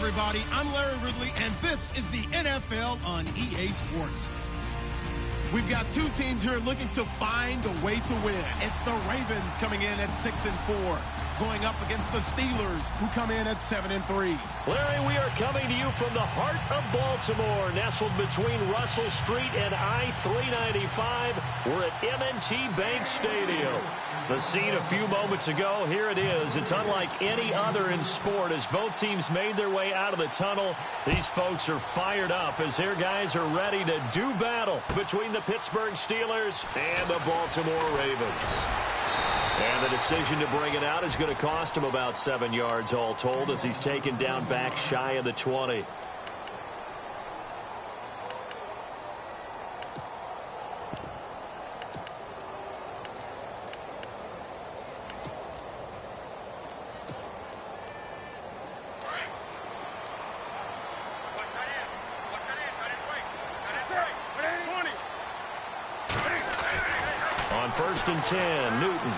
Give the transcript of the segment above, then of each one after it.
everybody. I'm Larry Ridley, and this is the NFL on EA Sports. We've got two teams here looking to find a way to win. It's the Ravens coming in at 6-4, going up against the Steelers, who come in at 7-3. Larry, we are coming to you from the heart of Baltimore, nestled between Russell Street and I-395. We're at M&T Bank Stadium. The scene a few moments ago, here it is. It's unlike any other in sport. As both teams made their way out of the tunnel, these folks are fired up as their guys are ready to do battle between the Pittsburgh Steelers and the Baltimore Ravens. And the decision to bring it out is going to cost him about 7 yards all told as he's taken down back shy of the 20. On 1st and 10, Newton.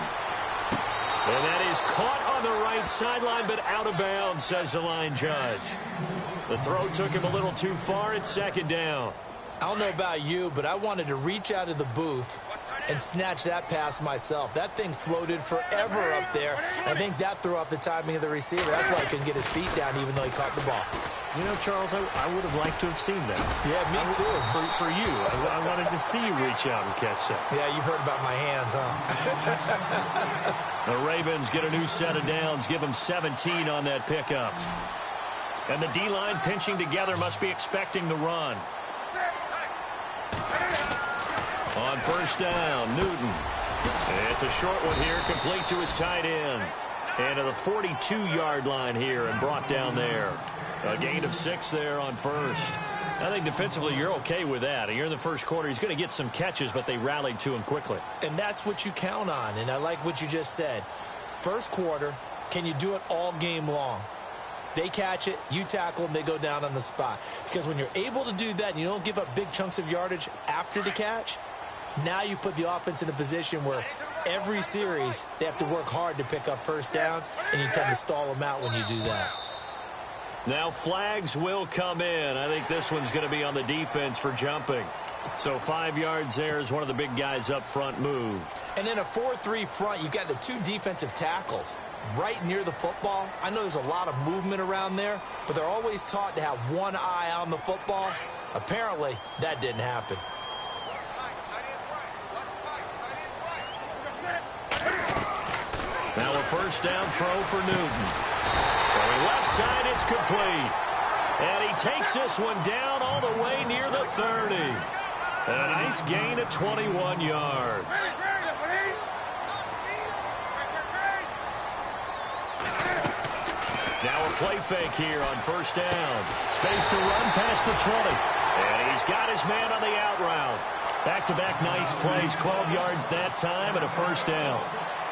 And that is caught on the right sideline, but out of bounds, says the line judge. The throw took him a little too far. It's 2nd down. I don't know about you, but I wanted to reach out of the booth and snatch that pass myself. That thing floated forever up there. I think that threw off the timing of the receiver. That's why he couldn't get his feet down even though he caught the ball. You know, Charles, I would have liked to have seen that. Yeah, me too. For you. I wanted to see you reach out and catch that. Yeah, you've heard about my hands, huh? The Ravens get a new set of downs, give them 17 on that pickup. And the D-line pinching together must be expecting the run. On 1st down, Newton. It's a short one here, complete to his tight end. And to the 42-yard line here and brought down there. A gain of 6 there on 1st. I think defensively you're okay with that. You're in the first quarter. He's going to get some catches, but they rallied to him quickly. And that's what you count on, and I like what you just said. First quarter, can you do it all game long? They catch it, you tackle them, they go down on the spot. Because when you're able to do that and you don't give up big chunks of yardage after the catch, now you put the offense in a position where every series they have to work hard to pick up first downs, and you tend to stall them out when you do that. Now flags will come in. I think this one's going to be on the defense for jumping. So 5 yards there as one of the big guys up front moved. And in a 4-3 front, you've got the 2 defensive tackles right near the football. I know there's a lot of movement around there, but they're always taught to have one eye on the football. Apparently, that didn't happen. Now a 1st down throw for Newton. Throwing left side, it's complete. And he takes this one down all the way near the 30. And a nice gain of 21 yards. Now a play fake here on 1st down. Space to run past the 20. And he's got his man on the out route. Back-to-back nice plays, 12 yards that time and a 1st down.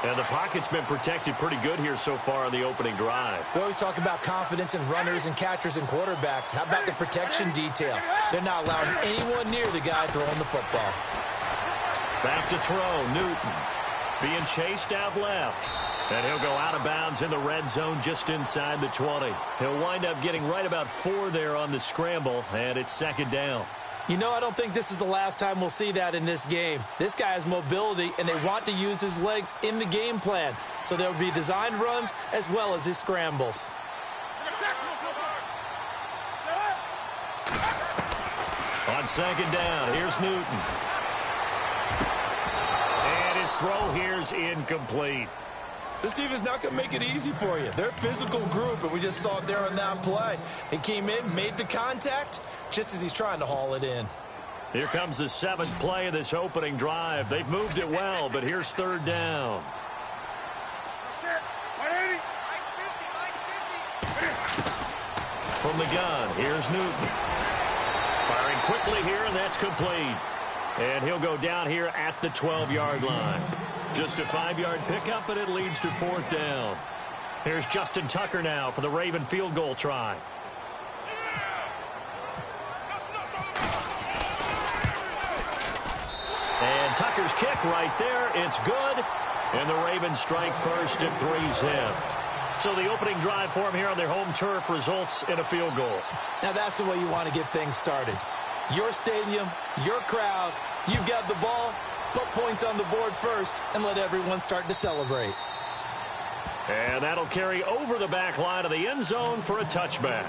And the pocket's been protected pretty good here so far on the opening drive. We always talk about confidence in runners and catchers and quarterbacks. How about the protection detail? They're not allowing anyone near the guy throwing the football. Back to throw, Newton. Being chased out left. And he'll go out of bounds in the red zone just inside the 20. He'll wind up getting right about 4 there on the scramble, and it's 2nd down. You know, I don't think this is the last time we'll see that in this game. This guy has mobility, and they want to use his legs in the game plan. So there will be designed runs as well as his scrambles. On 2nd down, here's Newton. And his throw here's incomplete. This team is not going to make it easy for you. They're a physical group, and we just saw it there on that play. They came in, made the contact, just as he's trying to haul it in. Here comes the 7th play of this opening drive. They've moved it well, but here's 3rd down. From the gun, here's Newton. Firing quickly here, and that's complete. And he'll go down here at the 12-yard line. Just a 5-yard pickup, but it leads to 4th down. Here's Justin Tucker now for the Raven field goal try. And Tucker's kick right there. It's good. And the Ravens strike first and 3's in. So the opening drive for them here on their home turf results in a field goal. Now that's the way you want to get things started. Your stadium, your crowd, you've got the ball, put points on the board first, and let everyone start to celebrate. And that'll carry over the back line of the end zone for a touchback.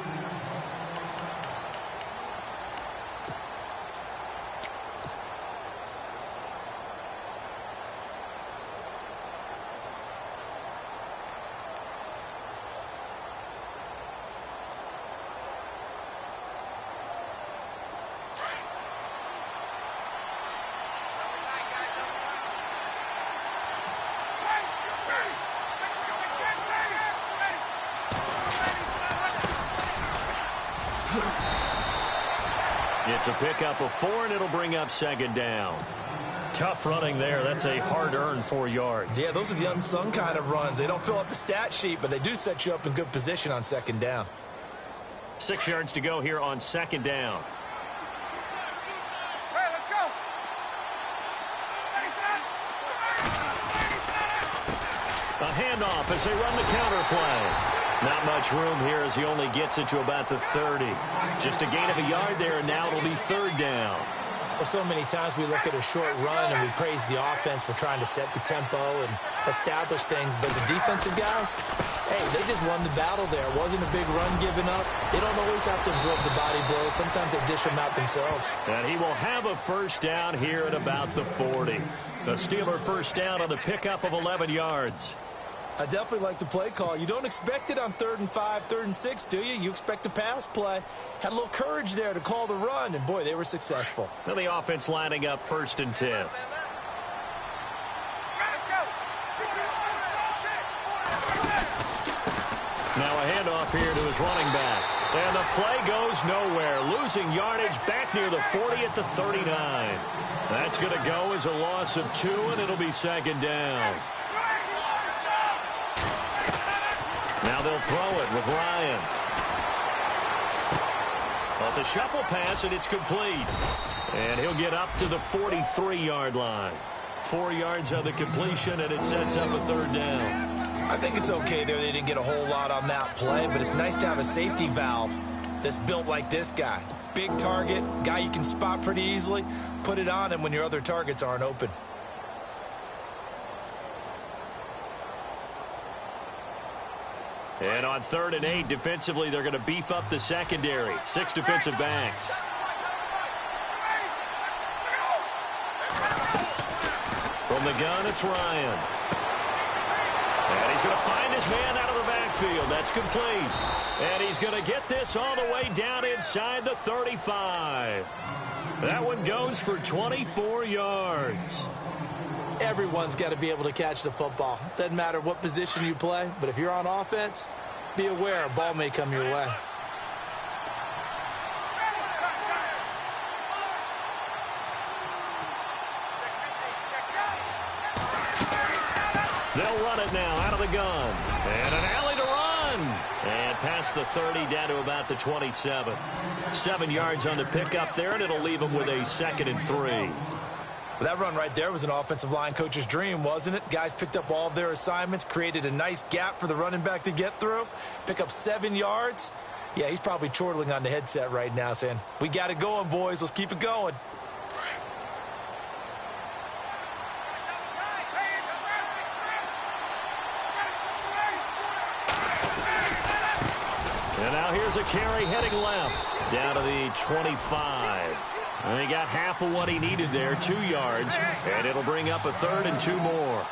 It's a pickup of 4, and it'll bring up second down. Tough running there. That's a hard-earned 4 yards. Yeah, those are the unsung kind of runs. They don't fill up the stat sheet, but they do set you up in good position on second down. 6 yards to go here on second down. Hey, let's go. A handoff as they run the counter play. Not much room here as he only gets it to about the 30. Just a gain of a yard there, and now it'll be third down. Well, so many times we look at a short run and we praise the offense for trying to set the tempo and establish things, but the defensive guys, hey, they just won the battle there. It wasn't a big run given up. They don't always have to absorb the body blows. Sometimes they dish them out themselves. And he will have a first down here at about the 40. The Steeler first down on the pickup of 11 yards. I definitely like the play call. You don't expect it on 3rd and 5, 3rd and 6, do you? You expect a pass play. Had a little courage there to call the run, and boy, they were successful. Now the offense lining up 1st and 10. Now a handoff here to his running back. And the play goes nowhere. Losing yardage back near the 40 at the 39. That's going to go as a loss of 2, and it'll be second down. Now they'll throw it with Ryan. Well, it's a shuffle pass, and it's complete. And he'll get up to the 43-yard line. 4 yards on the completion, and it sets up a third down. I think it's okay there. They didn't get a whole lot on that play, but it's nice to have a safety valve that's built like this guy. Big target, guy you can spot pretty easily. Put it on him when your other targets aren't open. And on 3rd and 8, defensively, they're going to beef up the secondary. 6 defensive backs. From the gun, it's Ryan. And he's going to find his man out of the backfield. That's complete. And he's going to get this all the way down inside the 35. That one goes for 24 yards. Everyone's got to be able to catch the football. Doesn't matter what position you play, but if you're on offense, be aware a ball may come your way. They'll run it now out of the gun. And an alley to run. And past the 30 down to about the 27. 7 yards on the pickup there, and it'll leave them with a 2nd and 3. Well, that run right there was an offensive line coach's dream, wasn't it? Guys picked up all of their assignments, created a nice gap for the running back to get through, pick up 7 yards. Yeah, he's probably chortling on the headset right now saying, we got it going, boys. Let's keep it going. And now here's a carry heading left down to the 25. And he got half of what he needed there, 2 yards, and it'll bring up a 3rd and 2 more.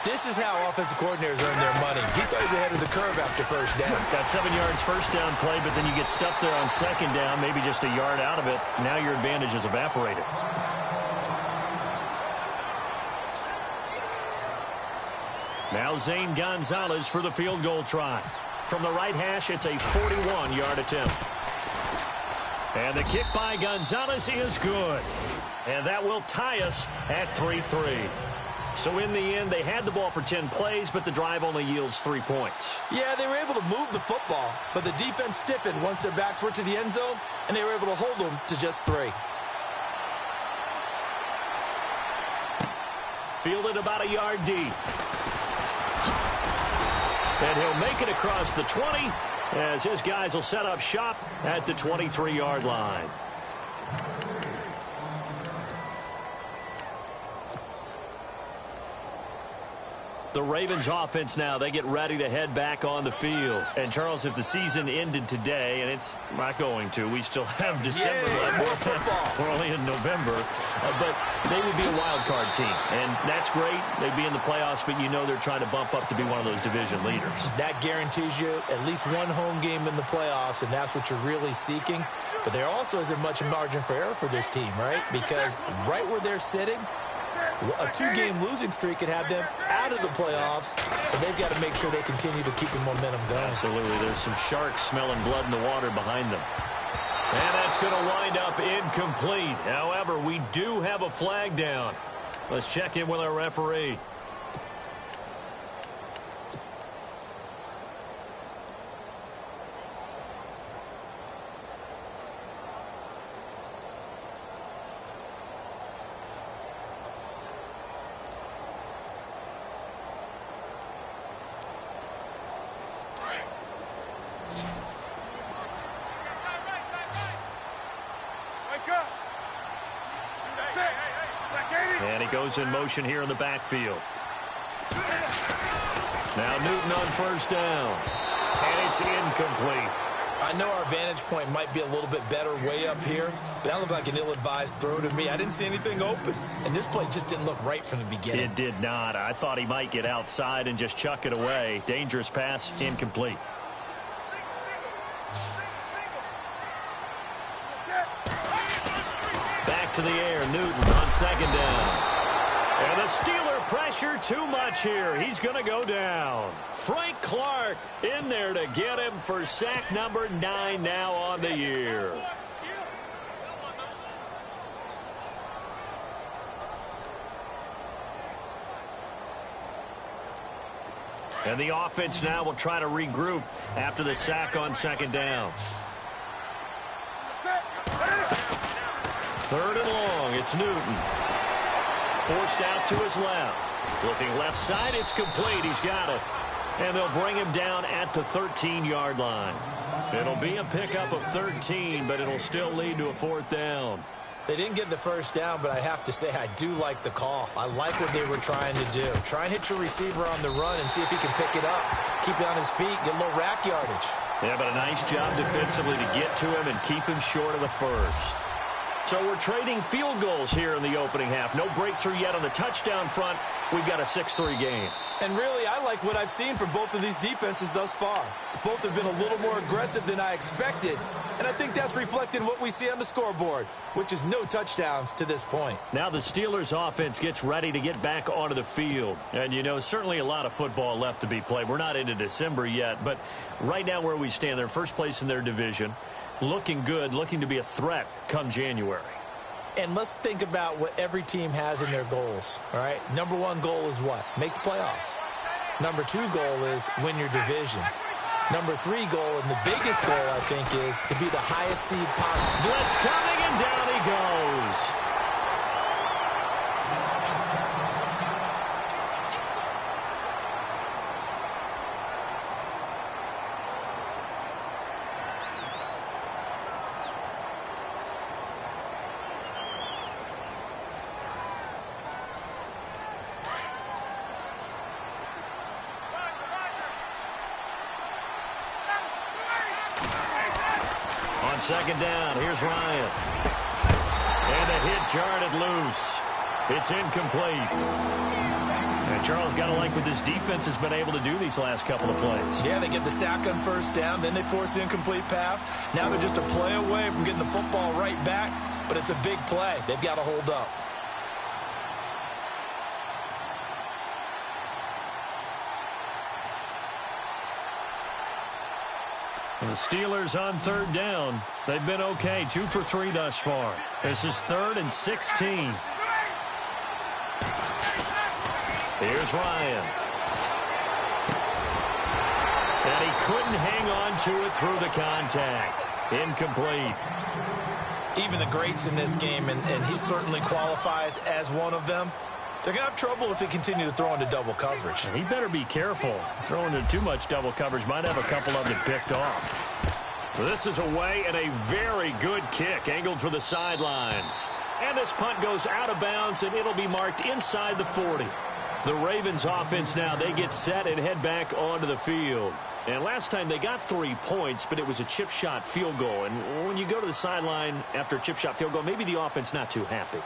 This is how offensive coordinators earn their money. He throws ahead of the curve after first down. Got 7 yards first down play, but then you get stuffed there on second down, maybe just a yard out of it. Now your advantage is evaporated. Now Zane Gonzalez for the field goal try. From the right hash, it's a 41-yard attempt. And the kick by Gonzalez is good. And that will tie us at 3-3. So in the end, they had the ball for 10 plays, but the drive only yields 3 points. Yeah, they were able to move the football, but the defense stiffened once their backs were to the end zone, and they were able to hold them to just 3. Fielded about a yard deep. And he'll make it across the 20 as his guys will set up shop at the 23-yard line. The Ravens offense now, they get ready to head back on the field. And, Charles, if the season ended today, and it's not going to, we still have December left. We're only in November. But they would be a wild card team. And that's great. They'd be in the playoffs, but you know they're trying to bump up to be one of those division leaders. That guarantees you at least one home game in the playoffs, and that's what you're really seeking. But there also isn't much margin for error for this team, right? Because right where they're sitting, a two-game losing streak could have them out of the playoffs, so they've got to make sure they continue to keep the momentum going. Absolutely. There's some sharks smelling blood in the water behind them. And that's going to wind up incomplete. However, we do have a flag down. Let's check in with our referee. And he goes in motion here in the backfield. Now Newton on first down. And it's incomplete. I know our vantage point might be a little bit better way up here, but that looked like an ill-advised throw to me. I didn't see anything open, and this play just didn't look right from the beginning. It did not. I thought he might get outside and just chuck it away. Dangerous pass, incomplete. Back to the air, Newton on second down. And the Steeler pressure too much here. He's going to go down. Frank Clark in there to get him for sack number 9 now on the year. And the offense now will try to regroup after the sack on second down. Third and long, it's Newton. Forced out to his left. Looking left side, it's complete. He's got it. And they'll bring him down at the 13-yard line. It'll be a pickup of 13, but it'll still lead to a fourth down. They didn't get the first down, but I have to say I do like the call. I like what they were trying to do. Try and hit your receiver on the run and see if he can pick it up. Keep it on his feet, get a little rack yardage. Yeah, but a nice job defensively to get to him and keep him short of the first. So we're trading field goals here in the opening half. No breakthrough yet on the touchdown front. We've got a 6-3 game. And really, I like what I've seen from both of these defenses thus far. Both have been a little more aggressive than I expected. And I think that's reflected in what we see on the scoreboard, which is no touchdowns to this point. Now the Steelers offense gets ready to get back onto the field. And, you know, certainly a lot of football left to be played. We're not into December yet, but right now where we stand, they're first place in their division. Looking good, looking to be a threat come January. And let's think about what every team has in their goals, all right? Number one goal is what? Make the playoffs. Number two goal is win your division. Number three goal, and the biggest goal, I think, is to be the highest seed possible. Blitz coming, and down he goes. Second down, here's Ryan. And a hit jarred it loose. It's incomplete. And Charles, got to like what this defense has been able to do these last couple of plays. Yeah, they get the sack on first down, then they force the incomplete pass. Now they're just a play away from getting the football right back, but it's a big play. They've got to hold up. And the Steelers on third down. They've been okay, 2 for 3 thus far. This is 3rd and 16. Here's Ryan. And he couldn't hang on to it through the contact. Incomplete. Even the greats in this game, and he certainly qualifies as one of them, They're going to have trouble if they continue to throw into double coverage. And he better be careful. Throwing into too much double coverage might have a couple of them picked off. So this is away and a very good kick angled for the sidelines. And this punt goes out of bounds, and it'll be marked inside the 40. The Ravens offense now, they get set and head back onto the field. And last time they got 3 points, but it was a chip shot field goal. And when you go to the sideline after a chip shot field goal, maybe the offense not too happy.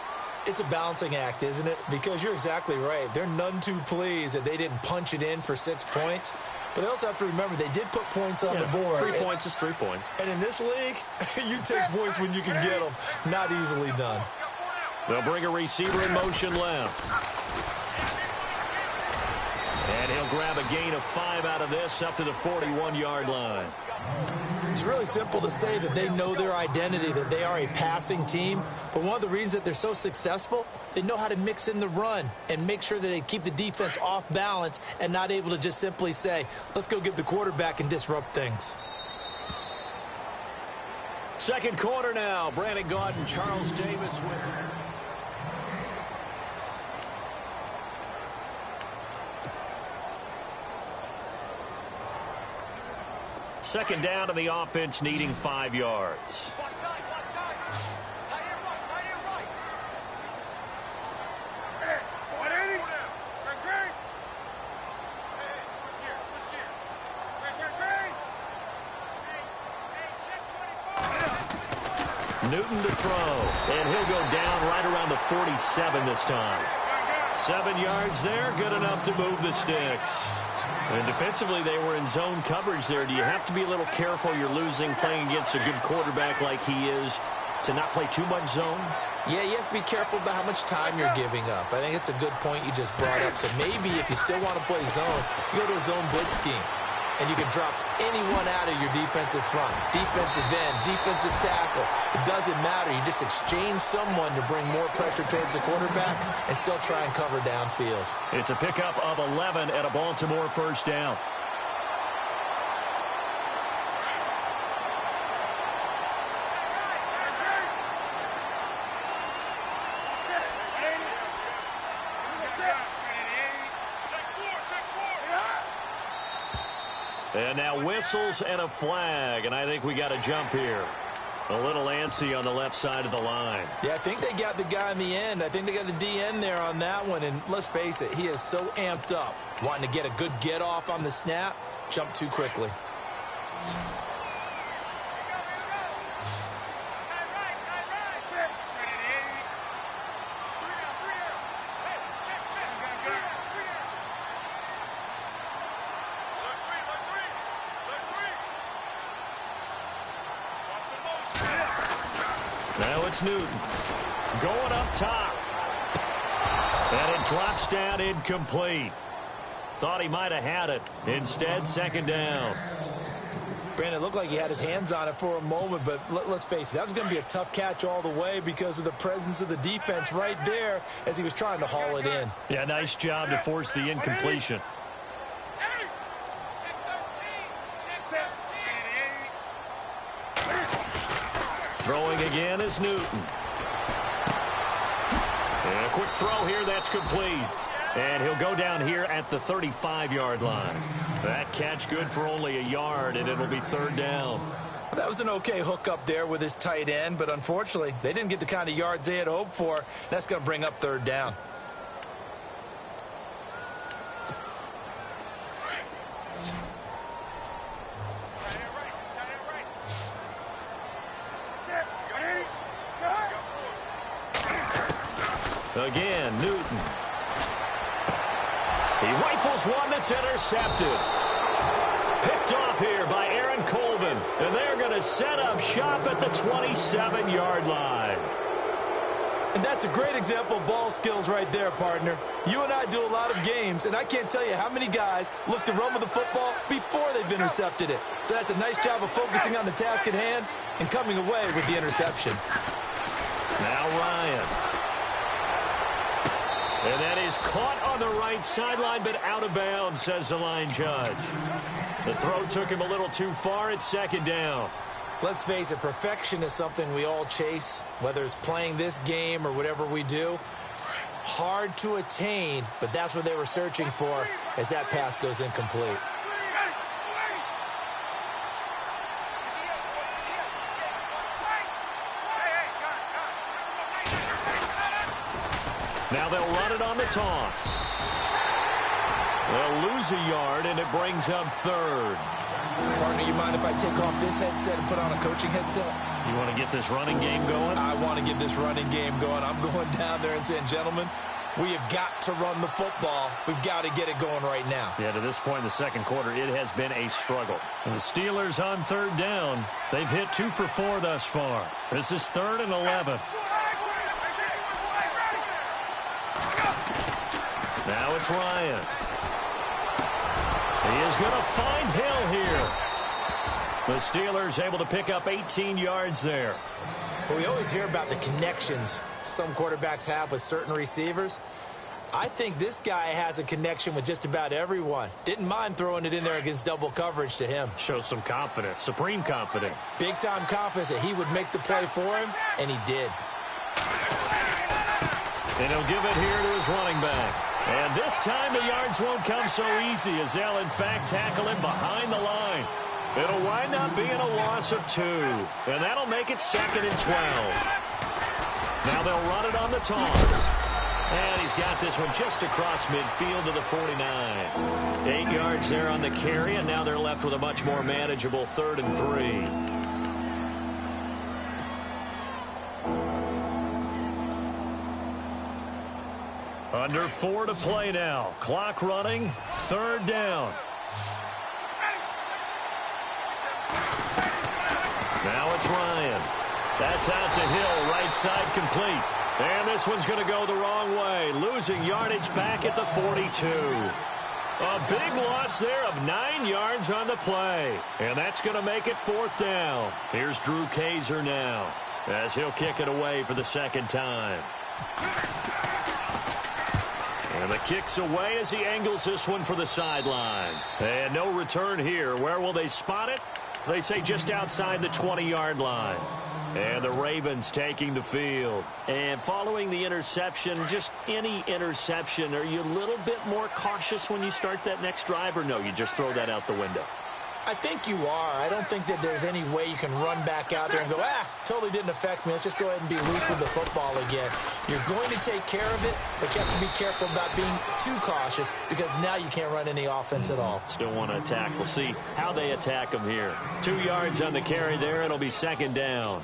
It's a balancing act, isn't it? Because you're exactly right. They're none too pleased that they didn't punch it in for 6 points. But they also have to remember they did put points on the board. 3 points is 3 points. And in this league, you take points when you can get them. Not easily done. They'll bring a receiver in motion left. And he'll grab a gain of 5 out of this up to the 41-yard line. It's really simple to say that they know their identity, that they are a passing team. But one of the reasons that they're so successful, they know how to mix in the run and make sure that they keep the defense off balance and not able to just simply say, let's go get the quarterback and disrupt things. Second quarter now. Brandon Gaudin, Charles Davis with him. Second down to the offense, needing 5 yards. Newton to throw, and he'll go down right around the 47 this time. 7 yards there, good enough to move the sticks. And defensively, they were in zone coverage there. Do you have to be a little careful? You're losing playing against a good quarterback like he is to not play too much zone? Yeah, you have to be careful about how much time you're giving up. I think it's a good point you just brought up. So maybe if you still want to play zone, you go to a zone blitz scheme. And you can drop anyone out of your defensive front, defensive end, defensive tackle. It doesn't matter. You just exchange someone to bring more pressure towards the quarterback and still try and cover downfield. It's a pickup of 11 at a Baltimore first down. And now whistles and a flag, and I think we got a jump here. A little antsy on the left side of the line. Yeah, I think they got the guy in the end. I think they got the DN there on that one, and let's face it, he is so amped up, wanting to get a good get-off on the snap, jump too quickly. Now it's Newton going up top. And it drops down incomplete. Thought he might have had it. Instead, second down. Brandon, it looked like he had his hands on it for a moment, but let's face it, that was going to be a tough catch all the way because of the presence of the defense right there as he was trying to haul it in. Yeah, nice job to force the incompletion. Throwing again is Newton. And a quick throw here, that's complete. And he'll go down here at the 35-yard line. That catch good for only a yard, and it'll be third down. That was an okay hook up there with his tight end, but unfortunately, they didn't get the kind of yards they had hoped for. That's going to bring up third down. Again, Newton. He rifles one that's intercepted. Picked off here by Aaron Colvin. And they're going to set up shop at the 27-yard line. And that's a great example of ball skills right there, partner. You and I do a lot of games, and I can't tell you how many guys look to run with the football before they've intercepted it. So that's a nice job of focusing on the task at hand and coming away with the interception. Now Ryan. And that is caught on the right sideline, but out of bounds, says the line judge. The throw took him a little too far. It's second down. Let's face it, perfection is something we all chase, whether it's playing this game or whatever we do. Hard to attain, but that's what they were searching for as that pass goes incomplete. Now they'll run it on the toss. They'll lose a yard, and it brings up third. Partner, you mind if I take off this headset and put on a coaching headset? You want to get this running game going? I want to get this running game going. I'm going down there and saying, gentlemen, we have got to run the football. We've got to get it going right now. Yeah, to this point in the second quarter, it has been a struggle. And the Steelers on third down. They've hit 2 for 4 thus far. This is 3rd and 11. Now it's Ryan. He is going to find Hill here. The Steelers able to pick up 18 yards there. Well, we always hear about the connections some quarterbacks have with certain receivers. I think this guy has a connection with just about everyone. Didn't mind throwing it in there against double coverage to him. Shows some confidence, supreme confidence. Big-time confidence that he would make the play for him, and he did. And he'll give it here to his running back. And this time the yards won't come so easy as they'll, in fact, tackle him behind the line. It'll wind up being a loss of 2. And that'll make it 2nd and 12. Now they'll run it on the toss. And he's got this one just across midfield to the 49. 8 yards there on the carry, and now they're left with a much more manageable 3rd and 3. Under 4 to play now. Clock running. 3rd down. Now it's Ryan. That's out to Hill. Right side complete. And this one's going to go the wrong way. Losing yardage back at the 42. A big loss there of 9 yards on the play. And that's going to make it 4th down. Here's Drew Kaiser now as he'll kick it away for the 2nd time. And the kick's away as he angles this one for the sideline. And no return here. Where will they spot it? They say just outside the 20-yard line. And the Ravens taking the field. And following the interception, just any interception, are you a little bit more cautious when you start that next drive, or no, you just throw that out the window? I think you are. I don't think that there's any way you can run back out there and go, totally didn't affect me. Let's just go ahead and be loose with the football again. You're going to take care of it, but you have to be careful about being too cautious because now you can't run any offense at all. Still want to attack. We'll see how they attack them here. 2 yards on the carry there. It'll be 2nd down.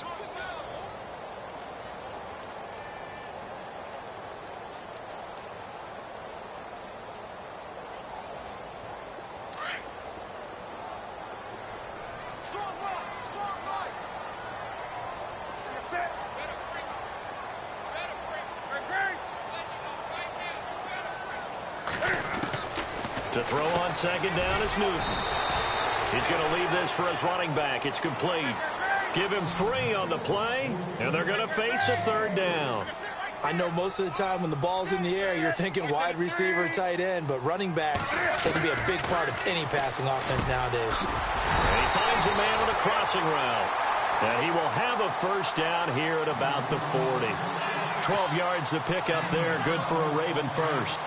To throw on 2nd down is Newton. He's going to leave this for his running back. It's complete. Give him 3 on the play, and they're going to face a 3rd down. I know most of the time when the ball's in the air, you're thinking wide receiver, tight end, but running backs, they can be a big part of any passing offense nowadays. And he finds a man with a crossing route. And he will have a 1st down here at about the 40. 12 yards to pick up there. Good for a Raven 1st.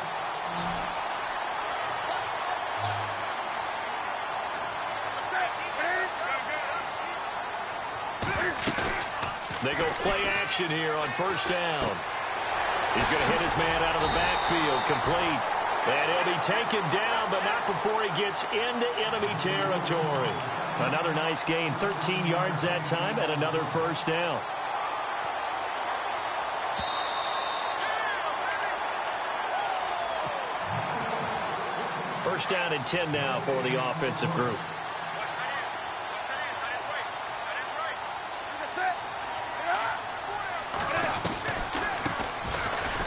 They go play action here on 1st down. He's going to hit his man out of the backfield, complete. And he'll be taken down, but not before he gets into enemy territory. Another nice gain, 13 yards that time, and another 1st down. First down and 10 now for the offensive group.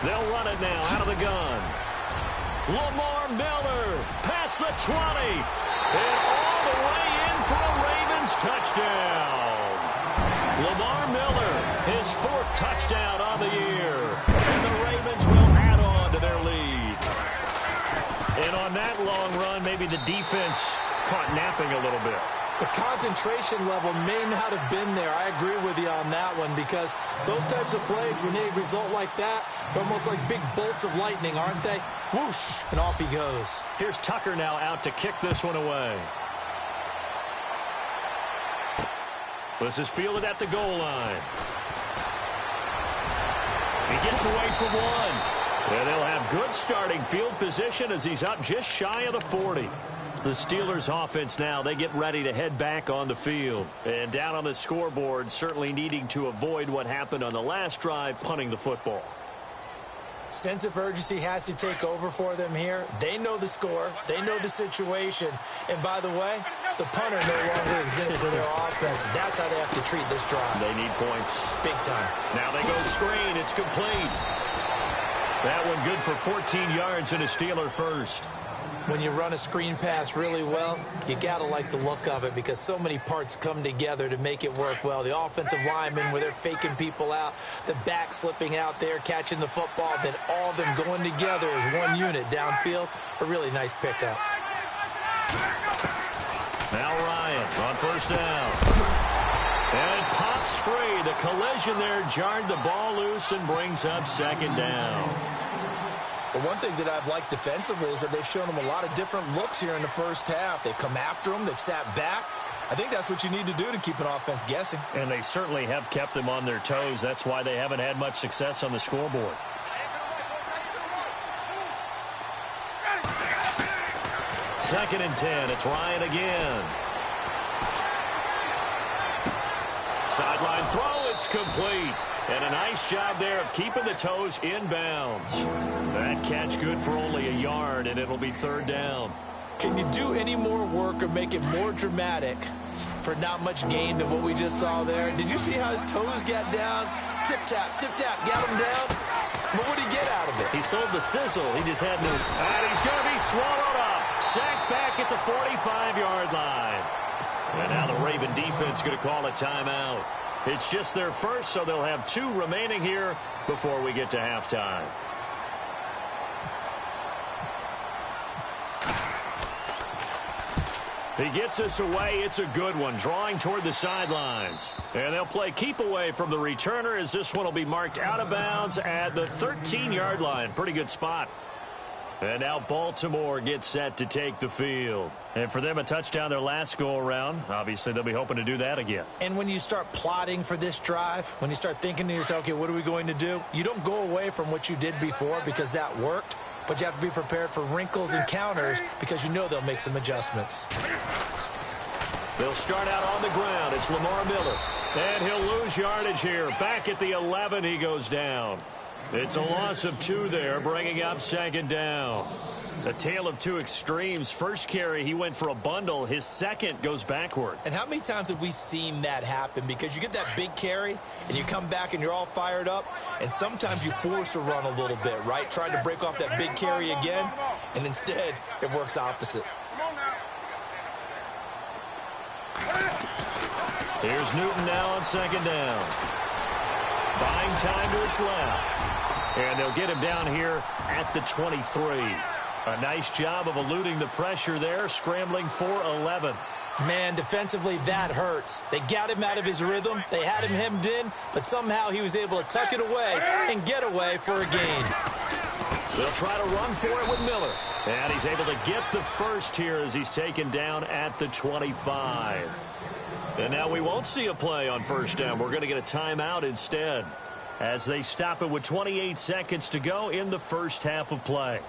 They'll run it now out of the gun. Lamar Miller past the 20. And all the way in for a Ravens touchdown. Lamar Miller, his 4th touchdown on the year. And the Ravens will add on to their lead. And on that long run, maybe the defense caught napping a little bit. The concentration level may not have been there. I agree with you on that one because those types of plays, when they result like that, they're almost like big bolts of lightning, aren't they? Whoosh, and off he goes. Here's Tucker now out to kick this one away. This is fielded at the goal line. He gets away from one. And they'll have good starting field position as he's up just shy of the 40. The Steelers offense now, they get ready to head back on the field. And down on the scoreboard, certainly needing to avoid what happened on the last drive, punting the football. Sense of urgency has to take over for them here. They know the score. They know the situation. And by the way, the punter no longer exists for their offense. That's how they have to treat this drive. They need points. Big time. Now they go screen. It's complete. That one good for 14 yards and a Steeler first. When you run a screen pass really well, you got to like the look of it because so many parts come together to make it work well. The offensive linemen, where they're faking people out, the back slipping out there, catching the football, then all of them going together as one unit downfield. A really nice pickup. Now Ryan on first down. And it pops free. The collision there jarred the ball loose and brings up second down. Well, one thing that I've liked defensively is that they've shown them a lot of different looks here in the first half. They've come after them. They've sat back. I think that's what you need to do to keep an offense guessing. And they certainly have kept them on their toes. That's why they haven't had much success on the scoreboard. Second and 10. It's Ryan again. Sideline throw. It's complete. And a nice job there of keeping the toes inbounds. That catch good for only a yard, and it'll be third down. Can you do any more work or make it more dramatic for not much gain than what we just saw there? Did you see how his toes got down? Tip-tap, got him down. But what did he get out of it? He sold the sizzle. He just had news. And he's going to be swallowed up. Sacked back at the 45-yard line. And now the Raven defense going to call a timeout. It's just their first, so they'll have 2 remaining here before we get to halftime. He gets us away. It's a good one, drawing toward the sidelines. And they'll play keep away from the returner as this one will be marked out of bounds at the 13-yard line. Pretty good spot. And now Baltimore gets set to take the field. And for them, a touchdown their last go-around. Obviously, they'll be hoping to do that again. And when you start plotting for this drive, when you start thinking to yourself, okay, what are we going to do? You don't go away from what you did before because that worked. But you have to be prepared for wrinkles and counters because you know they'll make some adjustments. They'll start out on the ground. It's Lamar Miller. And he'll lose yardage here. Back at the 11, he goes down. It's a loss of 2 there, bringing up second down. A tale of 2 extremes. First carry, he went for a bundle. His second goes backward. And how many times have we seen that happen? Because you get that big carry, and you come back and you're all fired up, and sometimes you force a run a little bit, right? Trying to break off that big carry again, and instead it works opposite. Here's Newton now on second down. Buying time to his left. And they'll get him down here at the 23. A nice job of eluding the pressure there, scrambling for 11. Man, defensively, that hurts. They got him out of his rhythm. They had him hemmed in, but somehow he was able to tuck it away and get away for a gain. They'll try to run for it with Miller. And he's able to get the first here as he's taken down at the 25. And now we won't see a play on first down. We're going to get a timeout instead as they stop it with 28 seconds to go in the first half of play.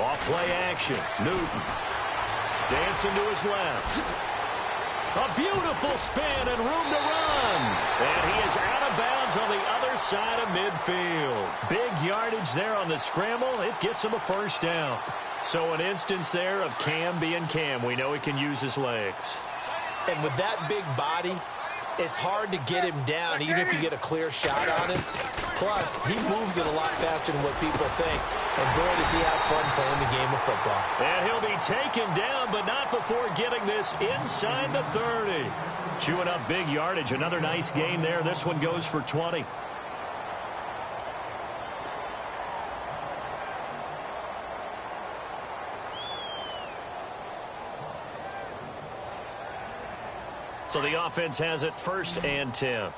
Off play action. Newton dancing to his left. A beautiful spin and room to run. And he is out of bounds on the other side of midfield. Big yardage there on the scramble. It gets him a first down. So an instance there of Cam being Cam. We know he can use his legs. And with that big body, it's hard to get him down, even if you get a clear shot on him. Plus, he moves it a lot faster than what people think. And boy, does he have fun playing the game of football. And he'll be taken down, but not before getting this inside the 30. Chewing up big yardage. Another nice gain there. This one goes for 20. So the offense has it 1st and 10.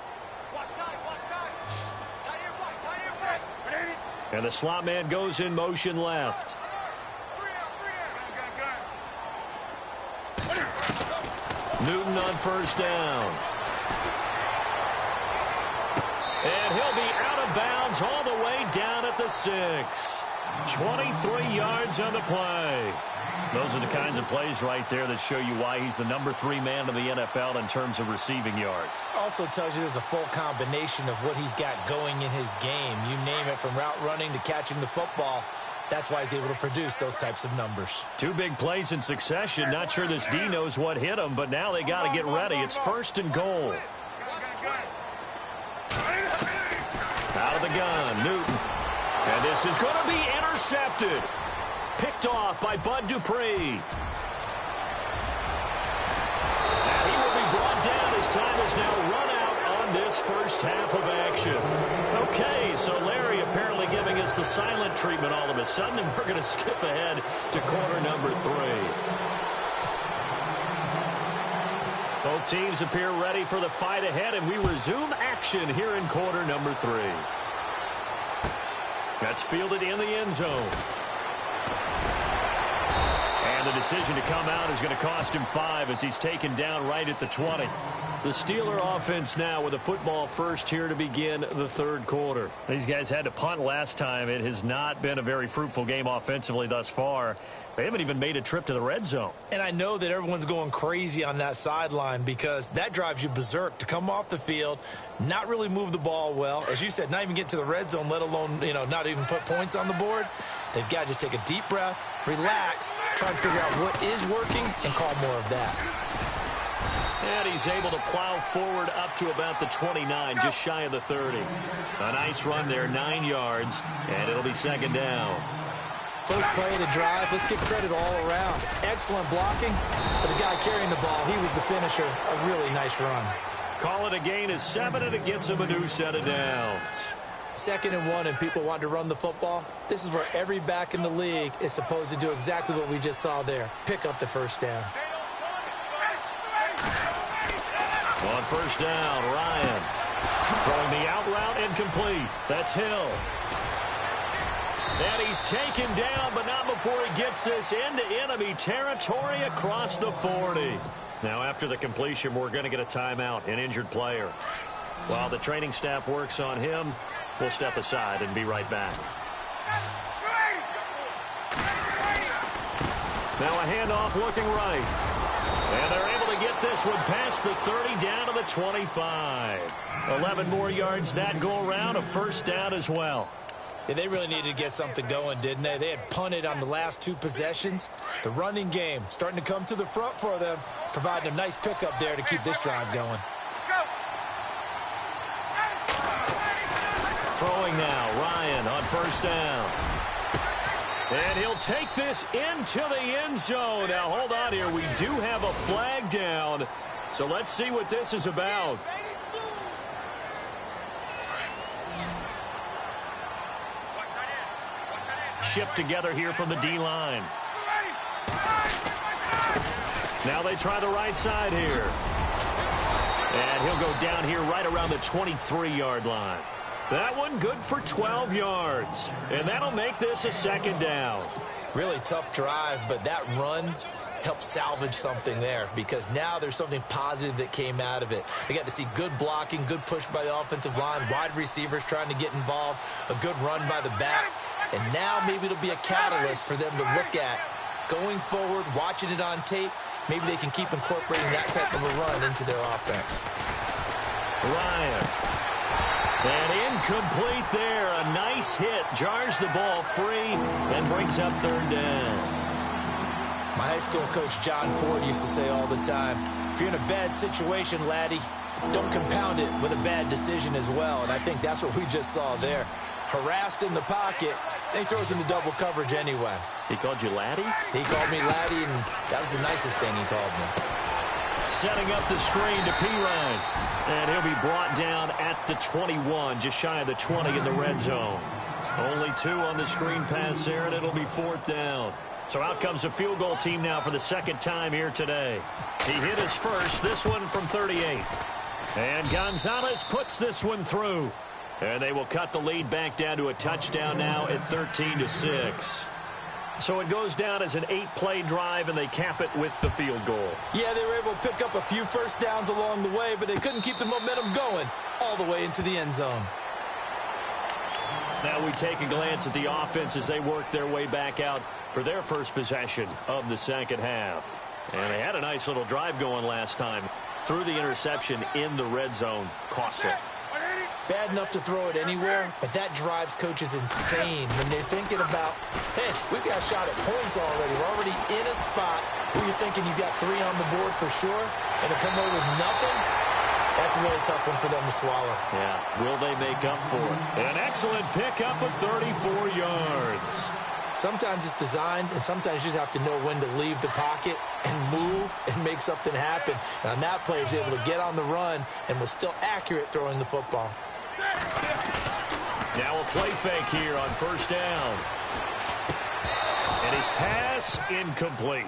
And the slot man goes in motion left. Newton on 1st down. And he'll be out of bounds all the way down at the 6. 23 yards on the play. Those are the kinds of plays right there that show you why he's the number 3 man in the NFL in terms of receiving yards. Also tells you there's a full combination of what he's got going in his game. You name it, from route running to catching the football. That's why he's able to produce those types of numbers. 2 big plays in succession. Not sure this D knows what hit him, but now they got to get ready. It's 1st and goal. Out of the gun, Newton. And this is going to be intercepted. Picked off by Bud Dupree. And he will be brought down as time is now run out on this first half of action. Okay, so Larry apparently giving us the silent treatment all of a sudden, and we're going to skip ahead to quarter number 3. Both teams appear ready for the fight ahead, and we resume action here in quarter number 3. That's fielded in the end zone. And the decision to come out is going to cost him 5 as he's taken down right at the 20. The Steeler offense now with a football first here to begin the 3rd quarter. These guys had to punt last time. It has not been a very fruitful game offensively thus far. They haven't even made a trip to the red zone. And I know that everyone's going crazy on that sideline because that drives you berserk to come off the field, not really move the ball well. As you said, not even get to the red zone, let alone, not even put points on the board. They've got to just take a deep breath, relax, try and figure out what is working, and call more of that. And he's able to plow forward up to about the 29, just shy of the 30. A nice run there, 9 yards, and it'll be 2nd down. First play of the drive, let's give credit all around. Excellent blocking, but the guy carrying the ball, he was the finisher. A really nice run. Call it a gain of 7, and it gets him a new set of downs. 2nd and 1, and people want to run the football. This is where every back in the league is supposed to do exactly what we just saw there. Pick up the first down. On 1st down, Ryan throwing the out route incomplete. That's Hill. And he's taken down, but not before he gets this into enemy territory across the 40. Now, after the completion, we're going to get a timeout, an injured player. While the training staff works on him, we'll step aside and be right back. Now a handoff looking right. And they're able to get this one past the 30 down to the 25. 11 more yards that go around, a first down as well. Yeah, they really needed to get something going, didn't they? They had punted on the last 2 possessions. The running game starting to come to the front for them, providing a nice pickup there to keep this drive going. Throwing now, Ryan on 1st down. And he'll take this into the end zone. Now, hold on here. We do have a flag down. So let's see what this is about. Shift together here from the D-line. Now they try the right side here. And he'll go down here right around the 23-yard line. That one good for 12 yards. And that'll make this a 2nd down. Really tough drive, but that run helped salvage something there because now there's something positive that came out of it. They got to see good blocking, good push by the offensive line, wide receivers trying to get involved, a good run by the back. And now maybe it'll be a catalyst for them to look at going forward, watching it on tape. Maybe they can keep incorporating that type of a run into their offense. Ryan. And incomplete there. A nice hit. Jars the ball free and brings up third down. My high school coach, John Ford, used to say all the time, if you're in a bad situation, laddie, don't compound it with a bad decision as well. And I think that's what we just saw there. Harassed in the pocket, and he throws into double coverage anyway. He called you laddie? He called me laddie, and that was the nicest thing he called me. Setting up the screen to Pirine. And he'll be brought down at the 21, just shy of the 20 in the red zone. Only 2 on the screen pass there, and it'll be fourth down. So out comes a field goal team now for the second time here today. He hit his first, this one from 38. And Gonzalez puts this one through. And they will cut the lead back down to a touchdown now at 13-6. So it goes down as an 8-play drive, and they cap it with the field goal. Yeah, they were able to pick up a few first downs along the way, but they couldn't keep the momentum going all the way into the end zone. Now we take a glance at the offense as they work their way back out for their first possession of the second half. And they had a nice little drive going last time. Through the interception in the red zone. Costly. Bad enough to throw it anywhere, but that drives coaches insane when they're thinking about, hey, we've got a shot at points already. We're already in a spot where you're thinking you've got 3 on the board for sure, and to come away with nothing, that's a really tough one for them to swallow. Yeah, will they make up for it? An excellent pickup of 34 yards. Sometimes it's designed, and sometimes you just have to know when to leave the pocket and move and make something happen. And on that play, he's able to get on the run and was still accurate throwing the football. Now a play fake here on first down. And his pass incomplete.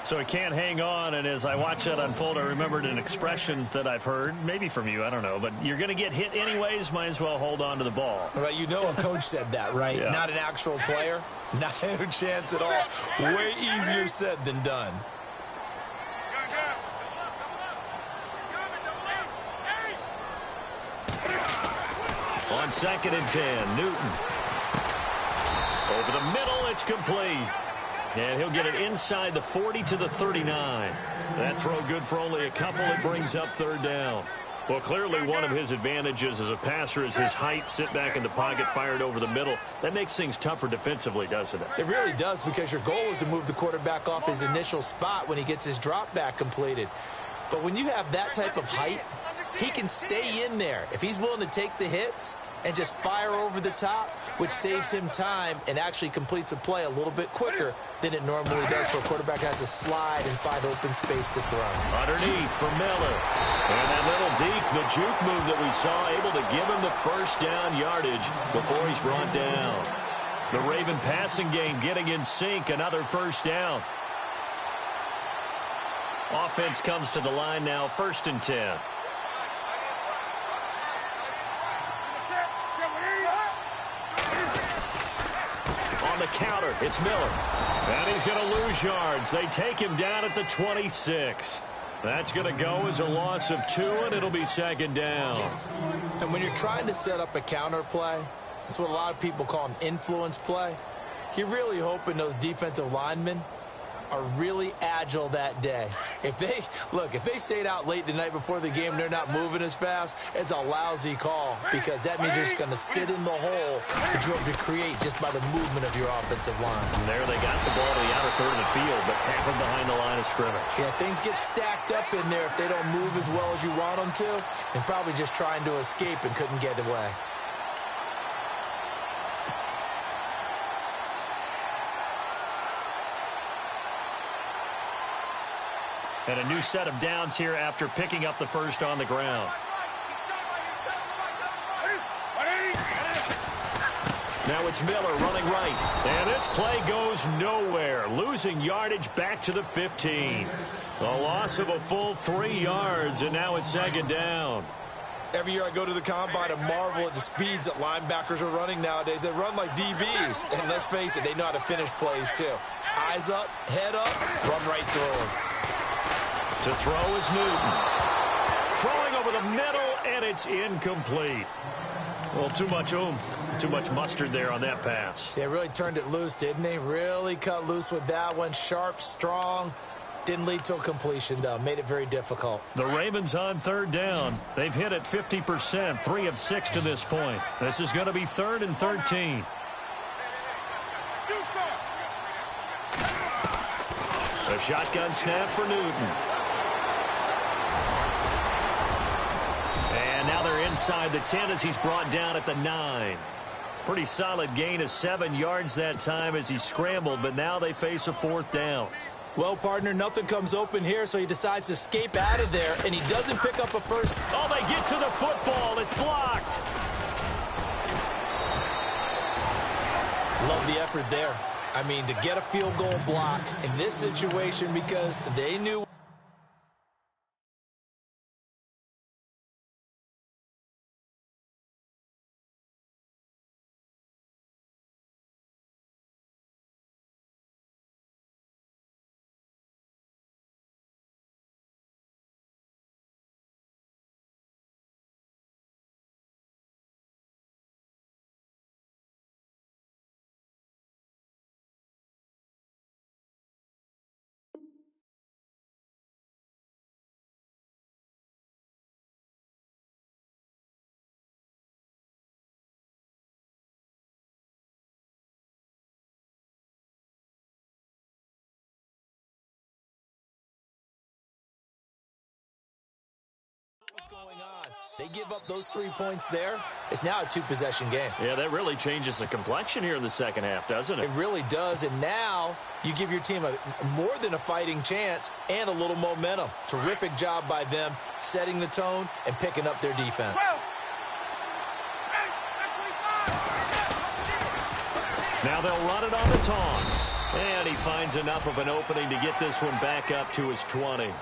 So he can't hang on, and as I watch that unfold, I remembered an expression that I've heard, maybe from you, I don't know, but you're going to get hit anyways, might as well hold on to the ball. Right, you know a coach said that, right? Yeah. Not an actual player. Not a chance at all. Way easier said than done. On 2nd and 10, Newton. Over the middle, it's complete. And he'll get it inside the 40 to the 39. That throw good for only a couple. It brings up third down. Well, clearly one of his advantages as a passer is his height, sit back in the pocket, fired over the middle. That makes things tougher defensively, doesn't it? It really does, because your goal is to move the quarterback off his initial spot when he gets his drop back completed. But when you have that type of height, he can stay in there. If he's willing to take the hits and just fire over the top, which saves him time and actually completes a play a little bit quicker than it normally does, for a quarterback has to slide and find open space to throw. Underneath for Miller. And that little deke, the juke move that we saw, able to give him the first down yardage before he's brought down. The Raven passing game getting in sync, another first down. Offense comes to the line now, 1st and 10. On the counter, it's Miller. And he's going to lose yards. They take him down at the 26. That's going to go as a loss of 2, and it'll be 2nd down. And when you're trying to set up a counter play, that's what a lot of people call an influence play. You're really hoping those defensive linemen are really agile that day. If they stayed out late the night before the game, they're not moving as fast, it's a lousy call, because that means they're just going to sit in the hole that you're able to create just by the movement of your offensive line. And there they got the ball to the outer third of the field, but tackled behind the line of scrimmage. Yeah, things get stacked up in there if they don't move as well as you want them to, and probably just trying to escape and couldn't get away. And a new set of downs here after picking up the first on the ground. Now it's Miller running right. And this play goes nowhere. Losing yardage back to the 15. A loss of a full 3 yards, and now it's 2nd down. Every year I go to the combine and marvel at the speeds that linebackers are running nowadays. They run like DBs. And let's face it, they know how to finish plays too. Eyes up, head up, run right through them. To throw is Newton. Throwing over the middle, and it's incomplete. Well, too much oomph, too much mustard there on that pass. They really turned it loose, didn't they? Really cut loose with that one. Sharp, strong. Didn't lead to a completion, though. Made it very difficult. The Ravens on third down. They've hit it 50%, 3 of 6 to this point. This is going to be 3rd and 13. A shotgun snap for Newton. And now they're inside the 10 as he's brought down at the 9. Pretty solid gain of 7 yards that time as he scrambled, but now they face a 4th down. Well, partner, nothing comes open here, so he decides to escape out of there, and he doesn't pick up a first. Oh, they get to the football. It's blocked. Love the effort there. I mean, to get a field goal block in this situation because they knew. What's going on? They give up those 3 points there. It's now a 2-possession game. Yeah, that really changes the complexion here in the second half, doesn't it? It really does, and now you give your team a more than a fighting chance and a little momentum. Terrific job by them setting the tone and picking up their defense. Now they'll run it on the toss. And he finds enough of an opening to get this one back up to his 20.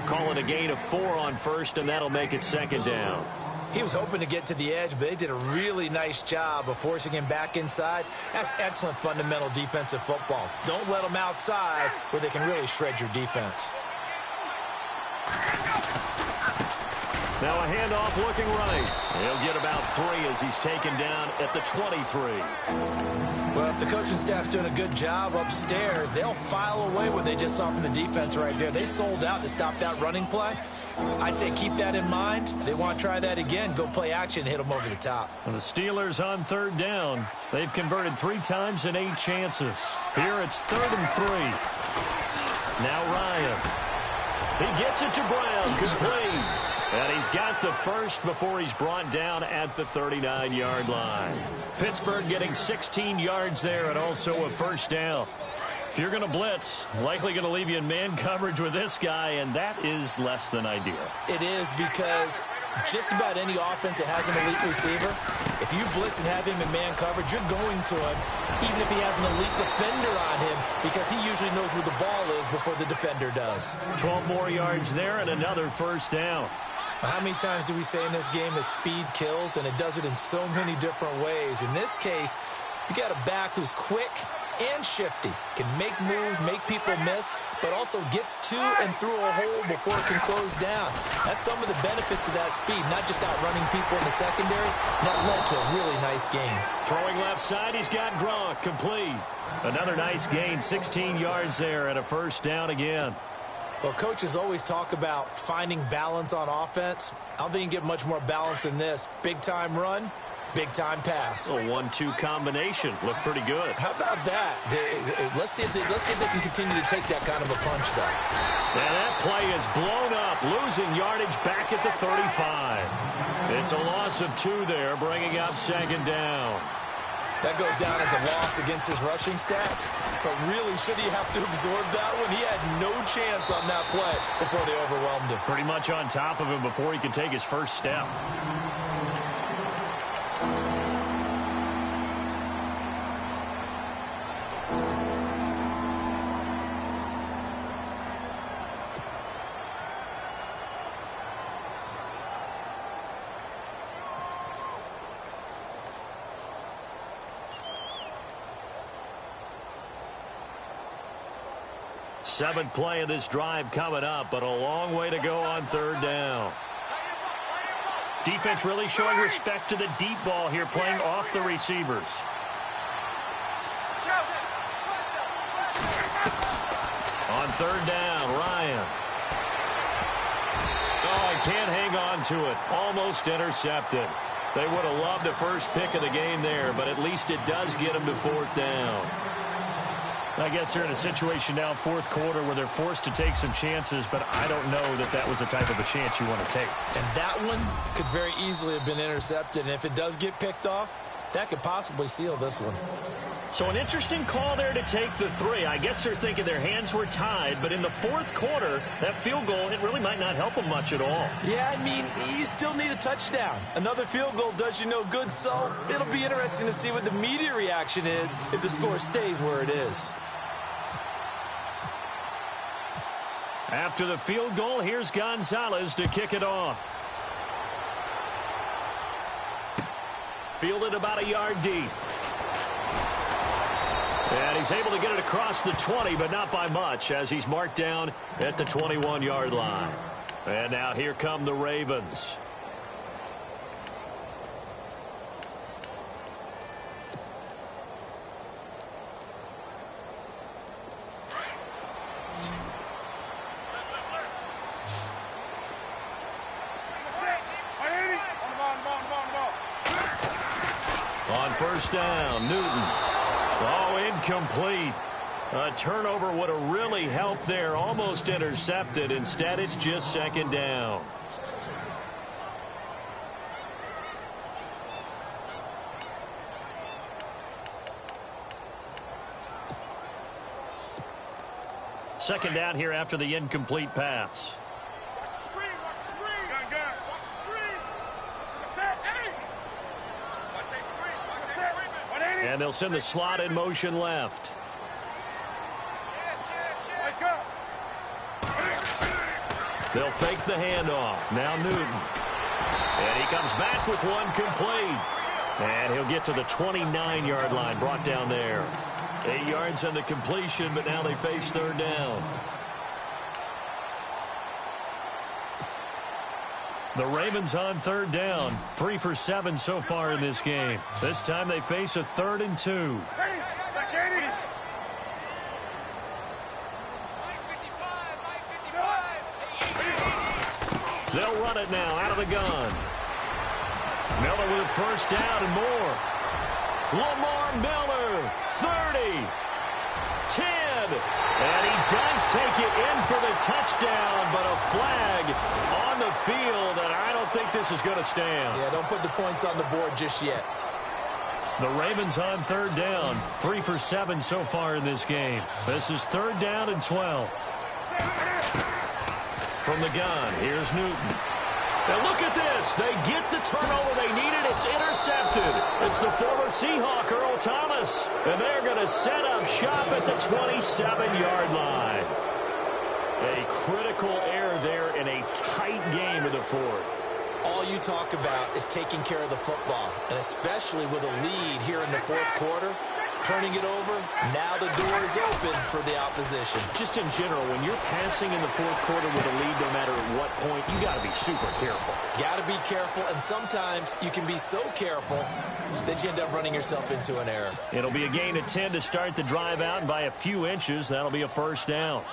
Calling a gain of 4 on first, and that'll make it 2nd down. He was hoping to get to the edge, but they did a really nice job of forcing him back inside. That's excellent fundamental defensive football. Don't let them outside where they can really shred your defense. Now a handoff looking right. He'll get about 3 as he's taken down at the 23. Well, if the coaching staff's doing a good job upstairs, they'll file away what they just saw from the defense right there. They sold out to stop that running play. I'd say keep that in mind. They want to try that again. Go play action and hit them over the top. And the Steelers on 3rd down. They've converted 3 times in 8 chances. Here it's 3rd and 3. Now Ryan. He gets it to Brown. Complete. And he's got the first before he's brought down at the 39-yard line. Pittsburgh getting 16 yards there and also a 1st down. If you're going to blitz, likely going to leave you in man coverage with this guy, and that is less than ideal. It is because just about any offense that has an elite receiver, if you blitz and have him in man coverage, you're going to him, even if he has an elite defender on him, because he usually knows where the ball is before the defender does. 12 more yards there and another 1st down. How many times do we say in this game that speed kills, and it does it in so many different ways? In this case, you got a back who's quick and shifty, can make moves, make people miss, but also gets to and through a hole before it can close down. That's some of the benefits of that speed, not just outrunning people in the secondary. And that led to a really nice game. Throwing left side, he's got Gronk, complete. Another nice gain, 16 yards there and a 1st down again. Well, coaches always talk about finding balance on offense. I don't think you can get much more balance than this. Big-time run, big-time pass. A 1-2 combination. Looked pretty good. How about that? Let's see if they can continue to take that kind of a punch, though. And that play is blown up, losing yardage back at the 35. It's a loss of 2 there, bringing up 2nd down. That goes down as a loss against his rushing stats. But really, should he have to absorb that one? He had no chance on that play before they overwhelmed him. Pretty much on top of him before he could take his first step. Seventh play of this drive coming up, but a long way to go on 3rd down. Defense really showing respect to the deep ball here, playing off the receivers. On third down, Ryan. Oh, he can't hang on to it. Almost intercepted. They would have loved the first pick of the game there, but at least it does get them to fourth down. I guess they're in a situation now, fourth quarter, where they're forced to take some chances, but I don't know that that was the type of a chance you want to take. And that one could very easily have been intercepted, and if it does get picked off, that could possibly seal this one. So an interesting call there to take the 3. I guess they're thinking their hands were tied, but in the fourth quarter, that field goal, it really might not help them much at all. Yeah, I mean, you still need a touchdown. Another field goal does you no good, so it'll be interesting to see what the media reaction is if the score stays where it is. After the field goal, here's Gonzalez to kick it off. Fielded about a yard deep. And he's able to get it across the 20, but not by much, as he's marked down at the 21-yard line. And now here come the Ravens. On first down, Newton. Oh, incomplete. A turnover would have really helped there. Almost intercepted. Instead, it's just second down. Second down here after the incomplete pass. And they'll send the slot in motion left. They'll fake the handoff. Now Newton. And he comes back with one complete. And he'll get to the 29-yard line, brought down there. 8 yards on the completion, but now they face third down. The Ravens on third down. 3 for 7 so far in this game. This time they face a 3rd and 2. They'll run it now out of the gun. Miller with a first down and more. Lamar Miller, 30, 10. And he does take it in for the touchdown, but a flag on the field, and I don't think this is going to stand. Yeah, don't put the points on the board just yet. The Ravens on third down. 3 for 7 so far in this game. This is 3rd down and 12. From the gun, here's Newton. And look at this. They get the turnover they needed. It's intercepted. It's the former Seahawk, Earl Thomas. And they're going to set up shop at the 27-yard line. A critical error there in a tight game in the fourth. All you talk about is taking care of the football, and especially with a lead here in the fourth quarter, turning it over, now the door is open for the opposition. Just in general, when you're passing in the fourth quarter with a lead, no matter at what point, you got to be super careful. Got to be careful, and sometimes you can be so careful that you end up running yourself into an error. It'll be a gain of 10 to start the drive out, and by a few inches, that'll be a first down.